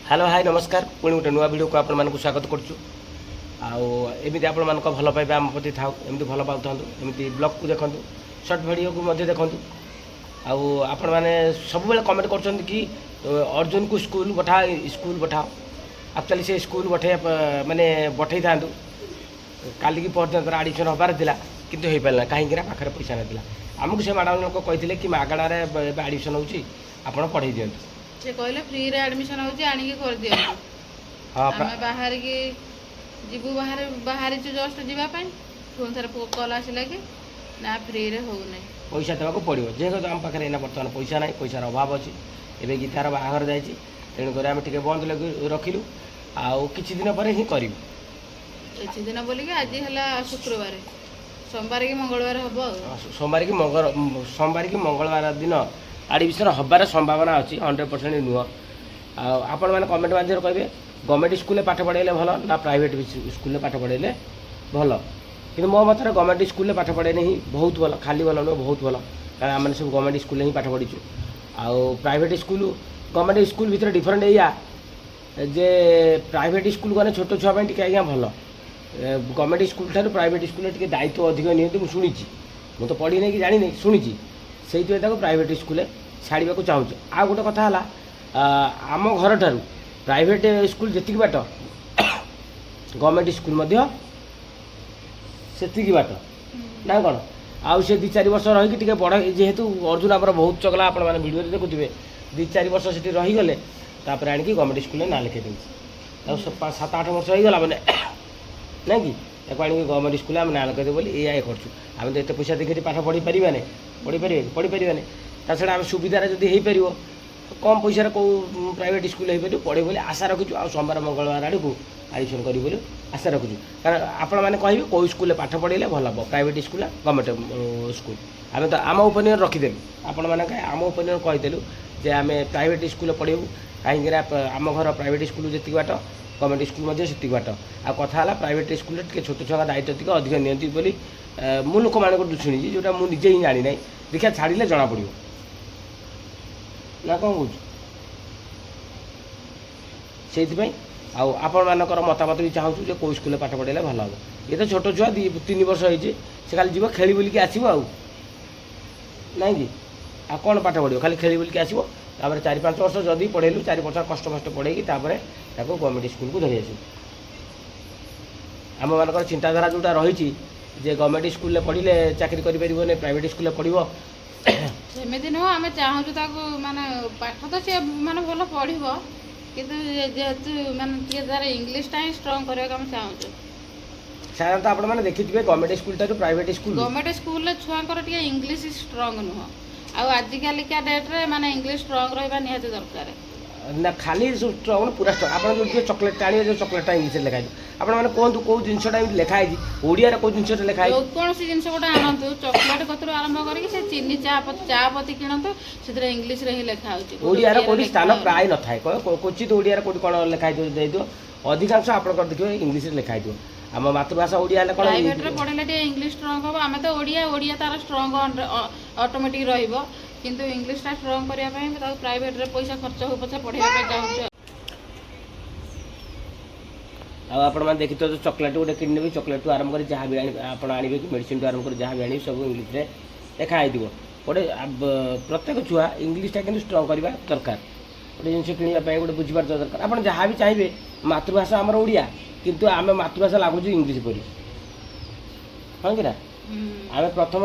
Hello hi नमस्कार पुणी गोटे नुआ भिडियो को आपण स्वागत करुँ आमती आपण भल पाइबा आम प्रति था एमती भल पाता एमती ब्लॉग को देखूँ सर्ट भिडियो को देखूँ आपण मैंने सब कमेंट कर कि अर्जुन को स्कूल पठाओ एक्चुअली से स्कूल पठे माने पठे था काली की परदिन आडमिशन हबार था किंतु हो पारा कहीं पाखे पैसा ना आमको से मैडम लोक कहते कि मागणारे आडमिशन होती आप पढ़े दिंतु से कहले फ्री रे एडमिशन होची आनी के कर दियो हाँ हमें बाहर के जीवु बाहर बाहर जो जस्ट जीवा पाई फोन थरे कॉल आसिला कि ना फ्री रे हो नै पैसा देवाक पड़ो जेहेतु आम पाखे एना बर्तमान पैसा ना पैसार अभाव अच्छी एवं गीतार बाहर जाइए तेणुक आम टे बंद रखिलु आउ कि दिन पर ही करूँ किछि दिन बोली कि आज हला शुक्रवार सोमवार की मंगलवार हबो सोमवार की मंगलवार दिन आडमिशन हबार संभावना अच्छी 100% नुह आपण मैंने कमेंट मध्यम कहे गवर्नमेंट स्कूल पाठ पढ़ाइले भल ना प्राइवेट स्कूल पाठ पढ़ाइले भल कि मो मत गवर्नमेंट स्कूल पाठ पढ़ाइले ही बहुत भल खाली भल नुह बहुत भल कारण आम सब गवर्नमेंट स्कूल ही पाठ पढ़ीचु आउ प्राइवेट स्कूल गवर्नमेंट स्कूल भितर डिफरेंट या जे प्राइवेट स्कूल गने छोट छुआ आज्ञा भल गवर्नमेंट स्कूल ठार प्राइवेट स्कूल टे दायित्व अधिक नियंती मुझे शुणी मुझे तो पढ़ी नहीं कि जानी शुणी से प्राइवेट स्कूल छाड़ा चाहूँ आ गोटे कथा आम घर ठार प्राइवेट स्कूल जी बाट गवर्नमेंट स्कूल से बाट ना कौन आउ से 2-4 वर्ष रही बड़ जेहेतु अर्जुन आम बहुत चगला आपण मैंने भिडियो देखुए 2-4 वर्ष से रहीगले तापर आणिक गवर्नमेंट स्कूल ना लिखे देती 7-8 वर्ष होगा मैंने ना कि गवर्नमेंट स्कूल आम ना लगे बोली ये करछु आम तो एत पैसा देखिए पाठ पढ़ी पारे पढ़ी पारे छड़ा आम सुविधार जदि हो पार कम पैसा कौ प्राइवेट स्कूल हो पार पढ़े बोली आशा रखुचु आ सोमवार मंगलवार आड़ को आडमिशन करी बोली आशा रखुचु कारण आपण मैंने कहे कौ स्कूल पाठ पढ़े भल हम प्राइवेट स्कूल गवर्नमेंट स्कूल आम तो आम ओपिनियन रखिदेलु आपण मैंने आम ओपिनियन कहीदेलु जे आम प्राइवेट स्कूल पढ़ू कहीं आम घर प्राइवेट स्कूल जी बाट गवर्नमेंट स्कूल से बाट आ कथा प्राइवेट स्कूल टे छोट छुआ दायित्व टी अधिक नियंती बोली मु लोक मान शुणी जोटा मुझे ही जानी ना देखा छाड़े जना पड़ो ना कौन कौन से आपण मानकर मतामत भी चाहूँ जो कौ स्कूल पाठ पढ़ाइले भल हम ये तो छोट छुआ 2-3 वर्ष होती से खाली जीव खेली बुलिकी आसो ना कि आ कौन पाठ पढ़ो खाली खेली बुलिकी आसो 4-5 वर्ष जदि पढ़ेलु 4 वर्ष कष्ट मस्ट पढ़ेगी गवर्नमेंट स्कूल को धरी आस आम मान चिंताधारा जोटा रही जे गवर्नमेंट स्कूल पढ़ले चाकरी करें प्राइवेट स्कूल पढ़ो सेମିତି नुह आम चाहूँ माने पाठ तो सी माने भल पढ़ो किंतु जेहेतु माने तार इंग्लीशटा ही स्ट्रंग करने आम चाहूँ साधारणतः आप मैंने देखिए गवर्नमेंट स्कूल ठार प्राइवेट स्कूल गवर्नमेंट स्कूल छुआंकर टे इंग्लीश स्ट्रंग नुह आजिकालिका डेट्रे माने इंग्लीश स्ट्रंग रहा निहाती दरकार ना खाली स्ट्रंग पूरा स्ट्रंग आप जो चॉकलेट आने जो चॉकलेट इंग्लीश लिखाई आप मैंने कहतु कौ जिनसा लिखाई ओडिया कौ जिन लिखाई कौन जिन गोटे आणतु चॉकलेट कतरू आरंभ करके चीनी चापत्ती किणतु से इंग्लीश ही लिखा ओडिया कौटी स्थान प्राय न था क्वचित ओडिया कौटी कौन लिखाई दे अधिकांश आप देखिए इंग्लीश लिखाई आम मातृभाषा ओडिया प्राइवेट पढ़े इंग्लीश स्ट्रंग हम आम तो ओडिया तार स्ट्रंग ऑटोमेटिक रहिबो किंतु इंग्लीशटा स्ट्रंग करने प्राइवेट पैसा खर्च हो पछे पढ़ाई चाहूँ आपने देखी तो चॉकलेट गोटे किने चॉकलेट आरंभ कर जहाँ भी आप आने कि मेडिसिन आरंभ कर जहाँ भी आने सब इंग्लीश लिखाई गोटे प्रत्येक छुआ इंग्लीशटा कि स्ट्रंग करवा दरकार गोटे जिन कि गोटे बुझीपार दरकार आप जहाँ भी चाहिए मातृभाषा आमर ओडिया किंतु आम मातृभाषा लगुच इंग्लीश पढ़ी हाँ कि आम प्रथम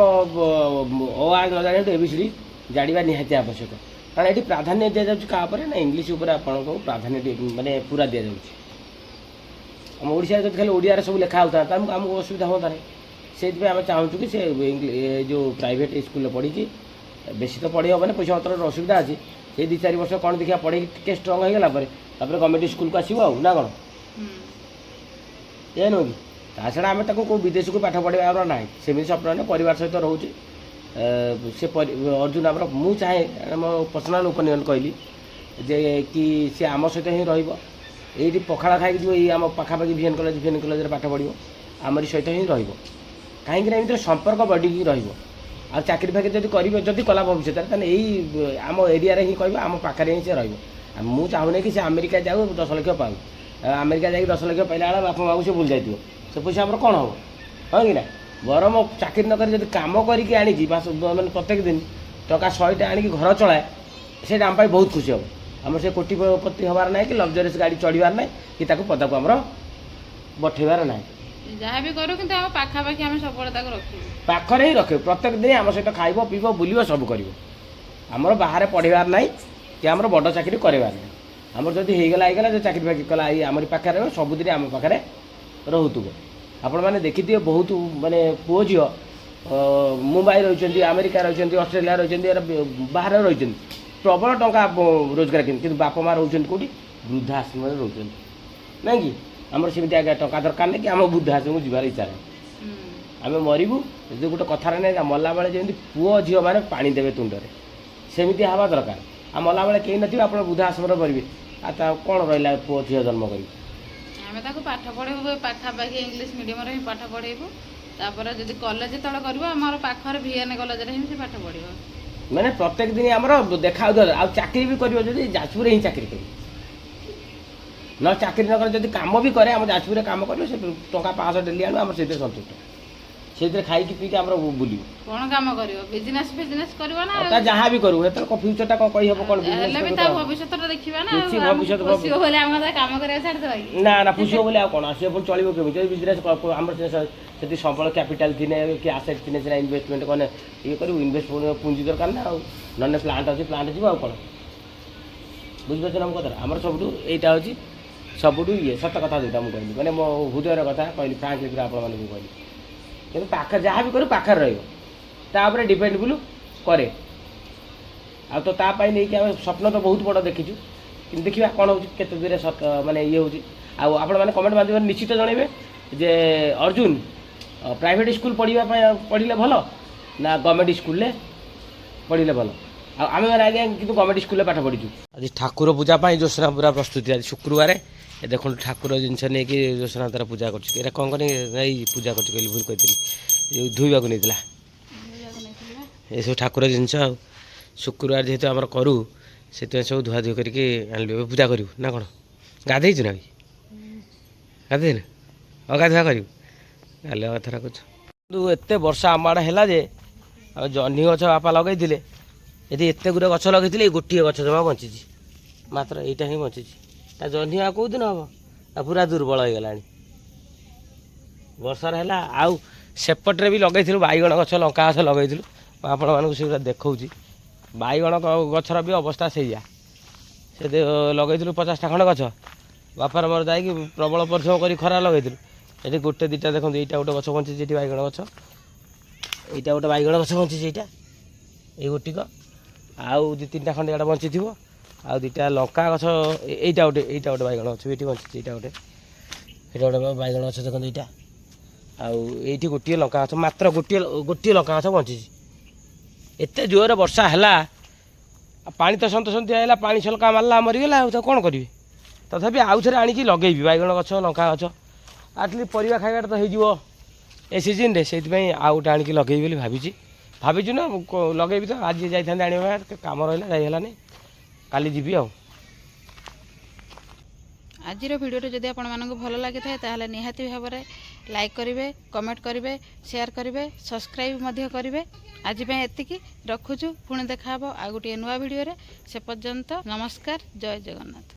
आ न जाने एबीसीडी जाना निहाती आवश्यक कारण ये प्राधान्य दि जाऊँपर ना इंग्लीश आपन को प्राधान्य मानने पूरा दि जाऊँगी आम ओडिशा जब खाली ओडिया सब लिखा होता आमको असुविधा होता नहीं से आम चाहूँ कि से जो प्राइवेट स्कूल पढ़ी बेसी तो पढ़ी हम पैसा पतर असुविधा अच्छी से 2-4 वर्ष कौन देखा पढ़े टे स्ट्रंग होगा गवर्नमेंट स्कूल को आसो ना कौन ये नुह कि छड़ा आम कौ विदेश को पाठ पढ़ार ना सेमती स्वप्न परिवार सहित रोचे से अर्जुन आम मु चाहे मो पर्सनाल ओपिनियन कहली जे कि सी आम सहित ही रही पखाड़ खाई जो आम पाखापाखि भिएन कलेज पाठ पढ़ो आमरी सहित ही रही संपर्क बढ़ी रही चाकरी फाकरी जब कर कला भविष्य यही आम एरिया ही कह आम पाखे ही से रही ମୁଁ ଚାହୁଁନି କି ସେ ଆମେରିକା ଯାଉ 10 ଲକ୍ଷ ପାଉ। ଆମେରିକା ଯାଇକି 10 ଲକ୍ଷ ପାଇଲା ବେଳେ ବାପା ମାଆକୁ ସେ ଭୁଲି ଯାଇଥିବ, ସେ ପଇସା ଆମର କ'ଣ ହେବ? ହଁ କି ନା? ବରଂ ଚାକିରି ନ କରି ଯଦି କାମ କରିକି ଆଣିକି ମାନେ ପ୍ରତ୍ୟେକ ଦିନ ଟଙ୍କା 100ଟା ଆଣିକି ଘର ଚଳାଏ, ସେଇଟା ଆମ ପାଇଁ ବହୁତ ଖୁସି ହେବ। ଆମର ସେ କୋଟିପତି ହେବାର ନାହିଁ କି ଲକ୍ଜରିୟସ୍ ଗାଡ଼ି ଚଢ଼ିବାର ନାହିଁ କି ତାକୁ ପଦାକୁ ଆମର ପଠେଇବାର ନାହିଁ। ଯାହା ବି କରୁ କିନ୍ତୁ ଆମ ପାଖାପାଖି ଆମେ ସବୁବେଳେ ତାକୁ ରଖିବୁ, ପାଖରେ ହିଁ ରଖିବୁ। ପ୍ରତ୍ୟେକ ଦିନ ଆମ ସହିତ ଖାଇବ ପିଇବ ବୁଲିବ ସବୁ କରିବ। ଆମର ବାହାରେ ପଢ଼ିବାର ନାହିଁ କି ଆମର ବଡ଼ ଚାକିରି କରାଇବାର ନାହିଁ। ଆମର ଯଦି ହେଇଗଲା ଯେ ଚାକିରି ବାକିରି କଲା ଏଇ ଆମରି ପାଖରେ ରହିବ, ସବୁଦିନ ଆମ ପାଖରେ ରହୁଥିବ। ଆପଣମାନେ ଦେଖିଥିବେ ବହୁତ ମାନେ ପୁଅ ଝିଅ ମୁମ୍ବାଇ ରହିଛନ୍ତି, ଆମେରିକା ରହିଛନ୍ତି, ଅଷ୍ଟ୍ରେଲିଆ ରହିଛନ୍ତି, ବାହାରେ ରହିଛନ୍ତି, ପ୍ରବଳ ଟଙ୍କା ରୋଜଗାର କିନ୍ତୁ ବାପା ମାଆ ରହୁଛନ୍ତି କେଉଁଠି? ବୃଦ୍ଧା ଆଶ୍ରମରେ ରହୁଛନ୍ତି, ନାଇଁ କି? ଆମର ସେମିତି ଆଜ୍ଞା ଟଙ୍କା ଦରକାର ନାହିଁ କି ଆମ ବୃଦ୍ଧା ଆଶ୍ରମକୁ ଯିବାର ଇଚ୍ଛା ନାହିଁ। ଆମେ ମରିବୁ ଯଦି ଗୋଟେ କଥାରେ ନାହିଁ ମଲାବେଳେ ଯେମିତି ପୁଅ ଝିଅମାନେ ପାଣି ଦେବେ ତୁଣ୍ଡରେ, ସେମିତି ହେବା ଦରକାର। ଆଉ ମଲାବେଳେ କେହି ନଥିବେ ଆପଣ ବୃଦ୍ଧା ଆଶ୍ରମରେ କରିବେ, ଆଉ ତା କ'ଣ ରହିଲା ପୁଅ ଝିଅ ଜନ୍ମ କରିବି? ଆମେ ତାକୁ ପାଠ ପଢ଼େଇବୁ ପାଖାପାଖି ଇଂଲିଶ ମିଡ଼ିୟମରେ ହିଁ ପାଠ ପଢ଼େଇବୁ। ତାପରେ ଯଦି କଲେଜ ଯେତେବେଳେ କରିବ ଆମର ପାଖରେ ଭିଏନ୍ କଲେଜରେ ହିଁ ସେ ପାଠ ପଢ଼ିବ। ମାନେ ପ୍ରତ୍ୟେକ ଦିନ ଆମର ଦେଖା ହେଉଥିବ। ଆଉ ଚାକିରି ବି କରିବ ଯଦି ଯାଜପୁରରେ ହିଁ ଚାକିରି କରିବ, ନ ଚାକିରି ନ କରେ ଯଦି କାମ ବି କରେ ଆମ ଯାଜପୁରରେ କାମ କରିବ, ସେ ଟଙ୍କା 500 ଡେଲି ଆଣିବ, ଆମର ସେଇଥିରେ ସନ୍ତୁଷ୍ଟ, ସେଇଥିରେ ଖାଇକି ପିଇକି ଆମର ବୁଲିବ। କ'ଣ କାମ କରିବ? ବିଜନେସ୍ କରିବ ନା? ତା ଯାହା ବି କରୁ ଏଥର ଫ୍ୟୁଚରଟା କ'ଣ କହିହେବ? କ'ଣ ହେଲେ ବି ତା ଭବିଷ୍ୟତଟା ଦେଖିବା ନା। କିଛି ଭବିଷ୍ୟତ ପୋଷିବ ବୋଲି ଆମେ ତା କାମ କରିବା ଛାଡ଼ିଦେବା କି? ନା ପୋଷିବ ବୋଲି ଆଉ କ'ଣ? ସିଏ ପୁଣି ଚଳିବ କେମିତି? ଯଦି ବିଜନେସ୍ ଆମର ସେଠି ସମ୍ବଳ କ୍ୟାପିଟାଲ ଥିନେ କି ଆସେଟ୍ ଥିନେ ସିନା ଇନଭେଷ୍ଟମେଣ୍ଟ କଲେ ଇଏ କରିବୁ। ଇନଭେଷ୍ଟ ପୁଞ୍ଜି ଦରକାର ନା, ଆଉ ନହେଲେ ପ୍ଲାଣ୍ଟ ଅଛି ପ୍ଲାଣ୍ଟ ଯିବ ଆଉ କ'ଣ? ବୁଝିପାରୁଛ ନା ମୋ କଥା? ଆମର ସବୁଠୁ ଏଇଟା ହେଉଛି ସବୁଠୁ ସତ କଥା ଯେଉଁଟା ମୁଁ କହିଲି, ମାନେ ମୋ ହୃଦୟର କଥା କହିଲି, ଫ୍ରାଙ୍କଲି ପୁରା ଆପଣମାନଙ୍କୁ କହିଲି। କିନ୍ତୁ ପାଖରେ ଯାହା ବି କରୁ ପାଖରେ ରହିବ, ତା ଉପରେ ଡିପେଣ୍ଡେବୁଲ୍ କରେ। ଆଉ ତ ତା ପାଇଁ ନେଇକି ଆମେ ସ୍ୱପ୍ନ ତ ବହୁତ ବଡ଼ ଦେଖିଛୁ, କିନ୍ତୁ ଦେଖିବା କ'ଣ ହେଉଛି, କେତେ ଦୂରେ ମାନେ ଇଏ ହେଉଛି। ଆଉ ଆପଣମାନେ କମେଣ୍ଟ ମାଧ୍ୟମରେ ନିଶ୍ଚିତ ଜଣାଇବେ ଯେ ଅର୍ଜୁନ ପ୍ରାଇଭେଟ୍ ସ୍କୁଲ ପଢ଼ିଲେ ଭଲ ନା ଗଭର୍ଣ୍ଣମେଣ୍ଟ ସ୍କୁଲରେ ପଢ଼ିଲେ ଭଲ? ଆଉ ଆମେମାନେ ଆଜ୍ଞା କିନ୍ତୁ ଗଭର୍ଣ୍ଣମେଣ୍ଟ ସ୍କୁଲରେ ପାଠ ପଢ଼ିଛୁ। ଆଜି ଠାକୁର ପୂଜା ପାଇଁ ଜ୍ୟୋତ୍ସ୍ନା ପୁରା ପ୍ରସ୍ତୁତି। ଆଜି ଶୁକ୍ରବାର, ଏ ଦେଖନ୍ତୁ ଠାକୁର ଜିନିଷ ନେଇକି ଜ୍ୟୋତ୍ସ୍ନା ତାର ପୂଜା କରୁଛି। ଏଇଟା କ'ଣ କରି ଏଇ ପୂଜା କରୁଛି କହିଲି, ଭୁଲ କହିଥିଲି, ଧୋଇବାକୁ ନେଇଥିଲା। ଏସବୁ ଠାକୁର ଜିନିଷ ଆଉ ଶୁକ୍ରବାର ଯେହେତୁ ଆମର କରୁ, ସେଥିପାଇଁ ସବୁ ଧୁଆଧୁଇ କରିକି ଆଣିଲୁ। ଏବେ ପୂଜା କରିବୁ ନା କ'ଣ? ଗାଧେଇଛୁ ନା? ଗାଧେଇନୁ? ଅଗାଧୁଆ କରିବୁ? ଗାଲେ କଥାଟା କହୁଛୁ। କିନ୍ତୁ ଏତେ ବର୍ଷା ଆମ ଆଡ଼େ ହେଲା ଯେ ଆଉ ଜହ୍ନି ଗଛ ବାପା ଲଗେଇଥିଲେ, ଏଠି ଏତେ ଗୁଡ଼ିଏ ଗଛ ଲଗେଇଥିଲେ, ଏଇ ଗୋଟିଏ ଗଛ ଜମା ବଞ୍ଚିଛି, ମାତ୍ର ଏଇଟା ହିଁ ବଞ୍ଚିଛି। ତା ଜହ୍ନି ଆଉ କେଉଁ ଦିନ ହେବ? ତା ପୁରା ଦୁର୍ବଳ ହେଇଗଲାଣି ବର୍ଷାରେ ହେଲା। ଆଉ ସେପଟରେ ବି ଲଗେଇଥିଲୁ ବାଇଗଣ ଗଛ, ଲଙ୍କା ଗଛ ଲଗେଇଥିଲୁ, ମୁଁ ଆପଣମାନଙ୍କୁ ସେଗୁଡ଼ା ଦେଖାଉଛି। ବାଇଗଣ ଗଛର ବି ଅବସ୍ଥା ସେଇଆ। ସେ ଲଗେଇଥିଲୁ 50ଟା ଖଣ୍ଡେ ଗଛ, ବାପାର ମୋର ଯାଇକି ପ୍ରବଳ ପରିଶ୍ରମ କରି ଖରା ଲଗେଇଥିଲୁ। ଏଠି ଗୋଟେ ଦୁଇଟା ଦେଖନ୍ତୁ, ଏଇଟା ଗୋଟେ ଗଛ ବଞ୍ଚିଛି, ଏଠି ବାଇଗଣ ଗଛ, ଏଇଟା ଗୋଟେ ବାଇଗଣ ଗଛ ବଞ୍ଚିଛି, ଏଇ ଗୋଟିକ, ଆଉ 2-3ଟା ଖଣ୍ଡେ ଇଆଡ଼େ ବଞ୍ଚିଥିବ, ଆଉ 2ଟା ଲଙ୍କା ଗଛ, ଏଇଟା ଗୋଟେ ବାଇଗଣ ଗଛ ଏଇଠି ବଞ୍ଚିଛି, ଏଇଟା ଗୋଟେ ବାଇଗଣ ଗଛ ଦେଖନ୍ତୁ ଏଇଟା, ଆଉ ଏଇଠି ଗୋଟିଏ ଲଙ୍କା ଗଛ, ମାତ୍ର ଗୋଟିଏ ଲଙ୍କା ଗଛ ବଞ୍ଚିଛି। ଏତେ ଜୋରରେ ବର୍ଷା ହେଲା, ପାଣି ତ ସନ୍ତସନ୍ତିଆ ହେଲା, ପାଣି ଛଲକା ମାରିଲା ମରିଗଲା, ଆଉ ତାକୁ କ'ଣ କରିବି? ତଥାପି ଆଉ ଥରେ ଆଣିକି ଲଗେଇବି ବାଇଗଣ ଗଛ, ଲଙ୍କା ଗଛ, ଆଟଲିଷ୍ଟ ପରିବା ଖାଇବାଟା ତ ହେଇଯିବ ଏ ସିଜିନ୍ରେ, ସେଇଥିପାଇଁ ଆଉ ଗୋଟେ ଆଣିକି ଲଗେଇବି ବୋଲି ଭାବିଛୁ ନା ଲଗେଇବି। ତ ଆଜି ଯାଇଥାନ୍ତି ଆଣିବା, କାମ ରହିଲା ଯାଇ ହେଲାନି, କାଲି ଯିବି ଆଉ। ଆଜିର ଭିଡ଼ିଓଟି ଯଦି ଆପଣମାନଙ୍କୁ ଭଲ ଲାଗିଥାଏ ତାହେଲେ ନିହାତି ଭାବରେ ଲାଇକ୍ କରିବେ, କମେଣ୍ଟ କରିବେ, ସେୟାର କରିବେ, ସବସ୍କ୍ରାଇବ୍ ମଧ୍ୟ କରିବେ। ଆଜି ପାଇଁ ଏତିକି ରଖୁଛୁ, ପୁଣି ଦେଖାହେବ ଆଉ ଗୋଟିଏ ନୂଆ ଭିଡ଼ିଓରେ। ସେ ପର୍ଯ୍ୟନ୍ତ ନମସ୍କାର, ଜୟ ଜଗନ୍ନାଥ।